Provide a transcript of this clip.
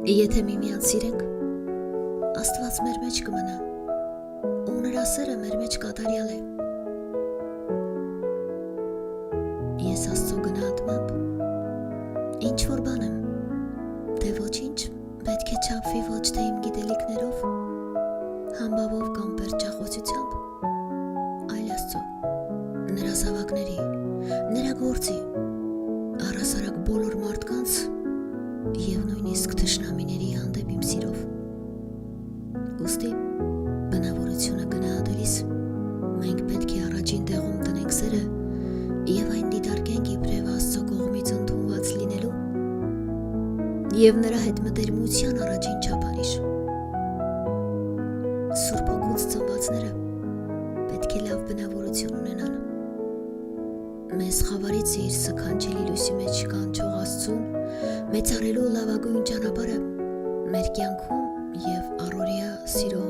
Եթե միմյանց սիրենք, Աստված մեր մեջ կմնա, ու նրա սերը մեր մեջ կատարյալ է։ Ես Աստծո գնահատմամբ ինչ որ բան եմ, թե ոչինչ պետք է չափվի ոչ թե իմ գիտելիքներով, համբավով կամ պերճախոսությամբ, այլ Աստծո, նրա զավակների, նրա գործի, առհասարակ բոլոր մարդկանց և նույնիսկ թշնամիների հանդեպ իմ սիրով։ Ուստի բնավորությունը գնահատելիս մենք պետք է առաջին տեղում տնենք սերը և այն դիտարկենք իբրև Աստծո կողմից ընդունված լինելու և նրա հետ մտերմության առաջին չափանիշ։ Սուրբ Հոգուց ծնվածները պետք է լավ բնավորություն ունենան։ Մեզ խավարից իր սքանչելի լույսի մեջ կանչող Աստծուն մեծարելու լավագույն ճանապարհը մեր կյանքում և առօրյա սիրո